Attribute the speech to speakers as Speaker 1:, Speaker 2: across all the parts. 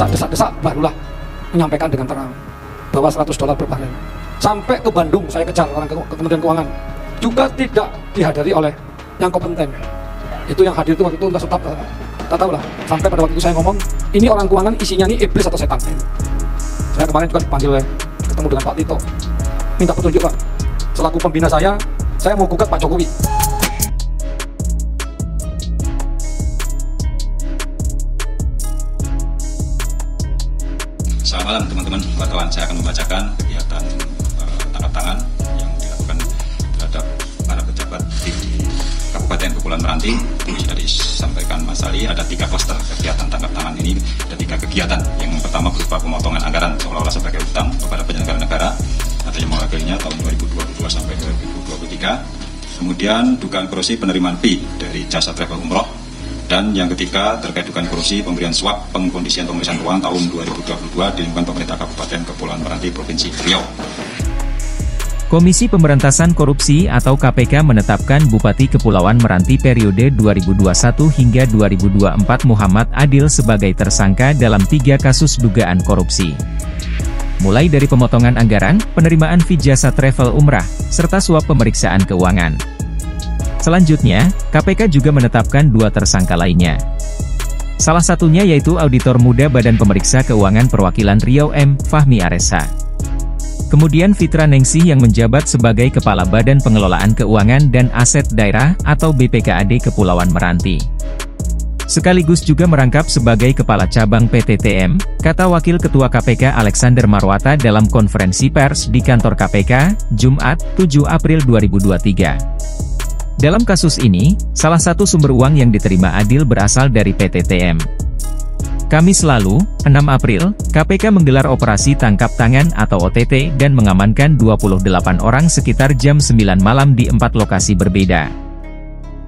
Speaker 1: desak-desak barulah menyampaikan dengan terang bahwa $100 per barel. Sampai ke Bandung saya kejar orang ke Kementerian Keuangan, juga tidak dihadiri oleh yang kompeten. Itu yang hadir itu waktu itu entah tetap tak tahu lah. Sampai pada waktu itu saya ngomong, ini orang keuangan isinya ini iblis atau setan. Saya kemarin juga dipanggil ketemu dengan Pak Tito, minta petunjuk Pak. Selaku pembina saya mau gugat Pak Jokowi.
Speaker 2: Selamat malam teman-teman wartawan, saya akan membacakan kegiatan tangkap tangan yang dilakukan terhadap para pejabat di Kabupaten Kepulauan Meranti. Ini sudah disampaikan Mas Ali, ada 3 klaster kegiatan tangkap tangan ini, ada 3 kegiatan. Yang pertama berupa pemotongan anggaran seolah-olah sebagai utang kepada penyelenggara negara atau yang mewakilinya tahun 2022 sampai 2023. Kemudian dugaan korupsi penerimaan fee dari jasa travel umroh. Dan yang ketiga terkait dugaan korupsi pemberian suap pengkondisian pemeriksaan keuangan tahun 2022 di lingkungan pemerintah Kabupaten Kepulauan Meranti Provinsi Riau.
Speaker 3: Komisi Pemberantasan Korupsi atau KPK menetapkan Bupati Kepulauan Meranti periode 2021 hingga 2024 Muhammad Adil sebagai tersangka dalam 3 kasus dugaan korupsi. Mulai dari pemotongan anggaran, penerimaan fee jasa travel umrah, serta suap pemeriksaan keuangan. Selanjutnya, KPK juga menetapkan 2 tersangka lainnya. Salah satunya yaitu Auditor Muda Badan Pemeriksa Keuangan Perwakilan Riau M. Fahmi Aresa. Kemudian Fitra Ningsih yang menjabat sebagai Kepala Badan Pengelolaan Keuangan dan Aset Daerah atau BPKAD Kepulauan Meranti. Sekaligus juga merangkap sebagai Kepala Cabang PTTM, kata Wakil Ketua KPK Alexander Marwata dalam konferensi pers di kantor KPK, Jumat, 7 April 2023. Dalam kasus ini, salah satu sumber uang yang diterima Adil berasal dari PTTM. Kamis lalu, 6 April, KPK menggelar operasi tangkap tangan atau OTT dan mengamankan 28 orang sekitar jam 9 malam di 4 lokasi berbeda.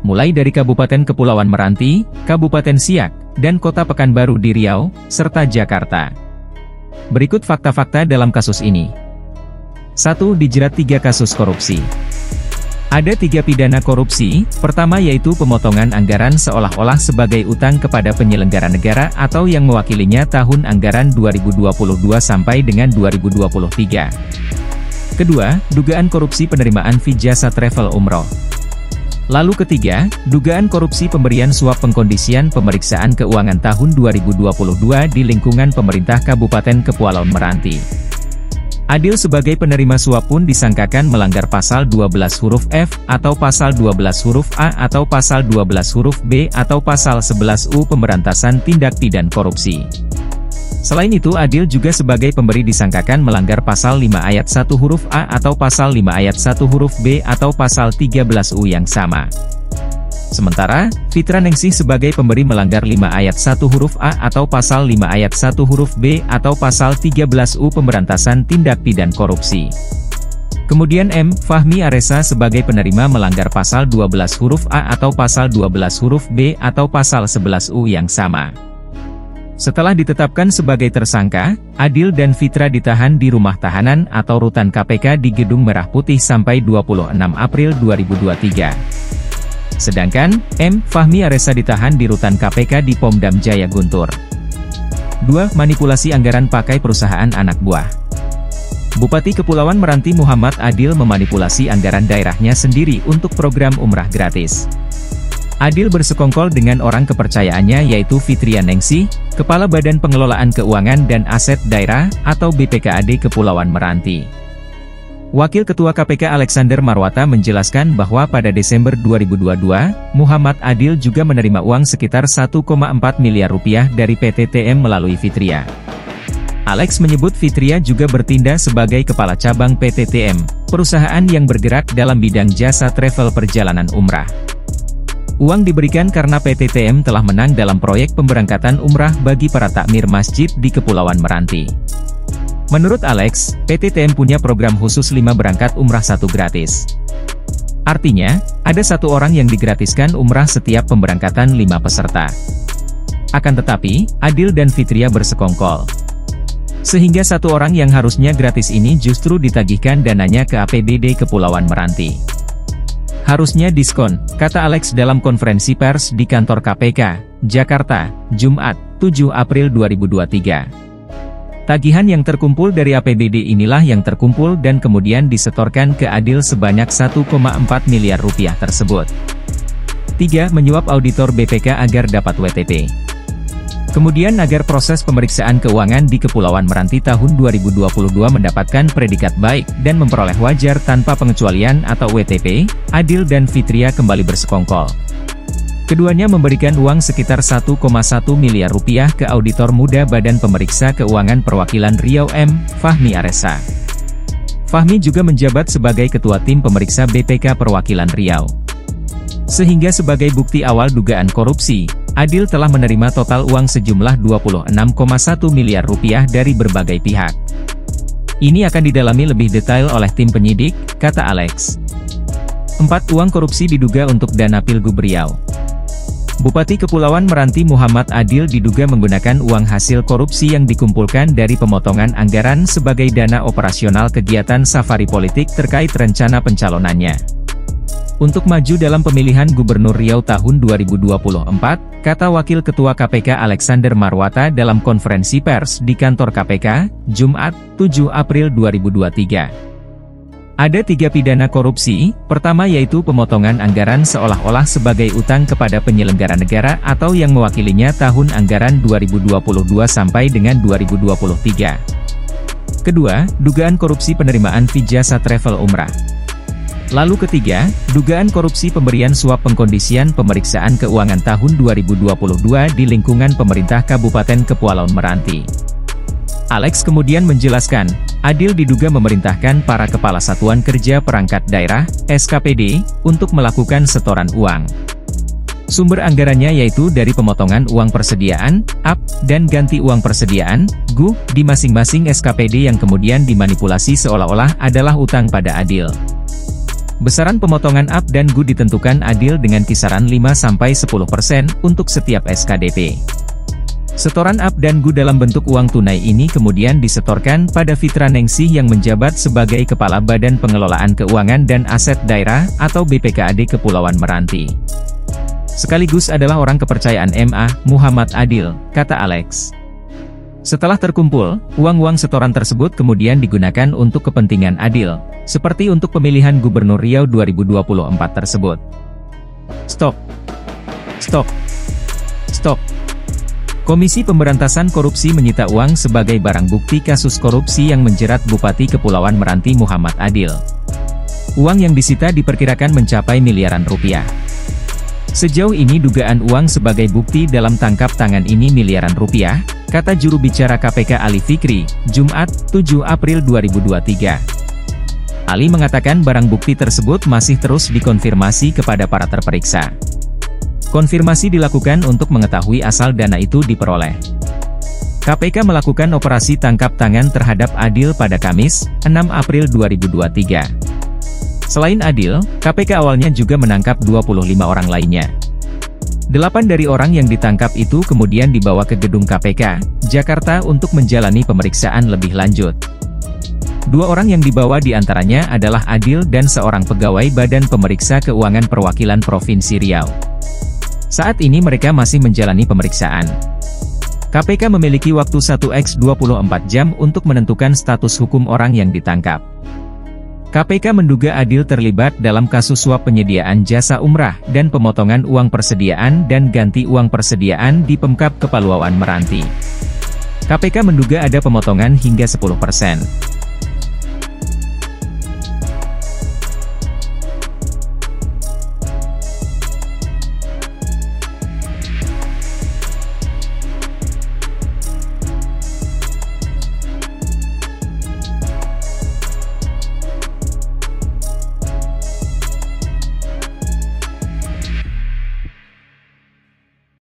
Speaker 3: Mulai dari Kabupaten Kepulauan Meranti, Kabupaten Siak, dan Kota Pekanbaru di Riau, serta Jakarta. Berikut fakta-fakta dalam kasus ini. 1. Dijerat 3 kasus korupsi. Ada 3 pidana korupsi, pertama yaitu pemotongan anggaran seolah-olah sebagai utang kepada penyelenggara negara atau yang mewakilinya tahun anggaran 2022 sampai dengan 2023. Kedua, dugaan korupsi penerimaan fee jasa travel umroh. Lalu ketiga, dugaan korupsi pemberian suap pengkondisian pemeriksaan keuangan tahun 2022 di lingkungan pemerintah Kabupaten Kepulauan Meranti. Adil sebagai penerima suap pun disangkakan melanggar pasal 12 huruf F, atau pasal 12 huruf A atau pasal 12 huruf B atau pasal 11 U Pemberantasan Tindak Pidana Korupsi. Selain itu Adil juga sebagai pemberi disangkakan melanggar pasal 5 ayat 1 huruf A atau pasal 5 ayat 1 huruf B atau pasal 13 U yang sama. Sementara, Fitra Ningsih sebagai pemberi melanggar 5 ayat 1 huruf A atau pasal 5 ayat 1 huruf B atau pasal 13 U Pemberantasan Tindak Pidana Korupsi. Kemudian M. Fahmi Aresa sebagai penerima melanggar pasal 12 huruf A atau pasal 12 huruf B atau pasal 11 U yang sama. Setelah ditetapkan sebagai tersangka, Adil dan Fitra ditahan di rumah tahanan atau rutan KPK di Gedung Merah Putih sampai 26 April 2023. Sedangkan, M. Fahmi Aresa ditahan di rutan KPK di Pomdam Jaya Guntur. 2. Manipulasi anggaran pakai perusahaan anak buah. Bupati Kepulauan Meranti Muhammad Adil memanipulasi anggaran daerahnya sendiri untuk program umrah gratis. Adil bersekongkol dengan orang kepercayaannya yaitu Fitria Ningsih, Kepala Badan Pengelolaan Keuangan dan Aset Daerah atau BPKAD Kepulauan Meranti. Wakil Ketua KPK Alexander Marwata menjelaskan bahwa pada Desember 2022, Muhammad Adil juga menerima uang sekitar 1,4 miliar rupiah dari PTTM melalui Fitria. Alex menyebut Fitria juga bertindak sebagai Kepala Cabang PTTM, perusahaan yang bergerak dalam bidang jasa travel perjalanan umrah. Uang diberikan karena PTTM telah menang dalam proyek pemberangkatan umrah bagi para takmir masjid di Kepulauan Meranti. Menurut Alex, PTTM punya program khusus 5 berangkat umrah 1 gratis. Artinya, ada 1 orang yang digratiskan umrah setiap pemberangkatan 5 peserta. Akan tetapi, Adil dan Fitria bersekongkol. Sehingga 1 orang yang harusnya gratis ini justru ditagihkan dananya ke APBD Kepulauan Meranti. Harusnya diskon, kata Alex dalam konferensi pers di kantor KPK, Jakarta, Jumat, 7 April 2023. Tagihan yang terkumpul dari APBD inilah yang terkumpul dan kemudian disetorkan ke Adil sebanyak 1,4 miliar rupiah tersebut. 3. Menyuap auditor BPK agar dapat WTP. Kemudian agar proses pemeriksaan keuangan di Kepulauan Meranti tahun 2022 mendapatkan predikat baik dan memperoleh wajar tanpa pengecualian atau WTP, Adil dan Fitria kembali bersekongkol. Keduanya memberikan uang sekitar 1,1 miliar rupiah ke auditor muda Badan Pemeriksa Keuangan Perwakilan Riau M. Fahmi Aresa. Fahmi juga menjabat sebagai Ketua Tim Pemeriksa BPK Perwakilan Riau. Sehingga sebagai bukti awal dugaan korupsi, Adil telah menerima total uang sejumlah 26,1 miliar rupiah dari berbagai pihak. Ini akan didalami lebih detail oleh tim penyidik, kata Alex. 4. Uang korupsi diduga untuk dana Pilgub Riau. Bupati Kepulauan Meranti Muhammad Adil diduga menggunakan uang hasil korupsi yang dikumpulkan dari pemotongan anggaran sebagai dana operasional kegiatan safari politik terkait rencana pencalonannya untuk maju dalam pemilihan Gubernur Riau tahun 2024, kata Wakil Ketua KPK Alexander Marwata dalam konferensi pers di kantor KPK, Jumat, 7 April 2023. Ada 3 pidana korupsi, pertama yaitu pemotongan anggaran seolah-olah sebagai utang kepada penyelenggara negara atau yang mewakilinya tahun anggaran 2022 sampai dengan 2023. Kedua, dugaan korupsi penerimaan visa travel umrah. Lalu ketiga, dugaan korupsi pemberian suap pengkondisian pemeriksaan keuangan tahun 2022 di lingkungan pemerintah Kabupaten Kepulauan Meranti. Alex kemudian menjelaskan, Adil diduga memerintahkan para kepala satuan kerja perangkat daerah, SKPD, untuk melakukan setoran uang. Sumber anggarannya yaitu dari pemotongan uang persediaan, AP, dan ganti uang persediaan, GU, di masing-masing SKPD yang kemudian dimanipulasi seolah-olah adalah utang pada Adil. Besaran pemotongan AP dan GU ditentukan Adil dengan kisaran 5-10% untuk setiap SKDP. Setoran AP dan GU dalam bentuk uang tunai ini kemudian disetorkan pada Fitra Ningsih yang menjabat sebagai Kepala Badan Pengelolaan Keuangan dan Aset Daerah atau BPKAD Kepulauan Meranti. Sekaligus adalah orang kepercayaan MA, Muhammad Adil, kata Alex. Setelah terkumpul, uang-uang setoran tersebut kemudian digunakan untuk kepentingan Adil, seperti untuk pemilihan Gubernur Riau 2024 tersebut. Stop. Stop. Stop. Komisi Pemberantasan Korupsi menyita uang sebagai barang bukti kasus korupsi yang menjerat Bupati Kepulauan Meranti Muhammad Adil. Uang yang disita diperkirakan mencapai miliaran rupiah. Sejauh ini dugaan uang sebagai bukti dalam tangkap tangan ini miliaran rupiah, kata juru bicara KPK Ali Fikri, Jumat, 7 April 2023. Ali mengatakan barang bukti tersebut masih terus dikonfirmasi kepada para terperiksa. Konfirmasi dilakukan untuk mengetahui asal dana itu diperoleh. KPK melakukan operasi tangkap tangan terhadap Adil pada Kamis, 6 April 2023. Selain Adil, KPK awalnya juga menangkap 25 orang lainnya. 8 dari orang yang ditangkap itu kemudian dibawa ke gedung KPK, Jakarta untuk menjalani pemeriksaan lebih lanjut. 2 orang yang dibawa diantaranya adalah Adil dan seorang pegawai Badan Pemeriksa Keuangan Perwakilan Provinsi Riau. Saat ini mereka masih menjalani pemeriksaan. KPK memiliki waktu 1x24 jam untuk menentukan status hukum orang yang ditangkap. KPK menduga Adil terlibat dalam kasus suap penyediaan jasa umrah dan pemotongan uang persediaan dan ganti uang persediaan di Pemkab Kepulauan Meranti. KPK menduga ada pemotongan hingga 10%.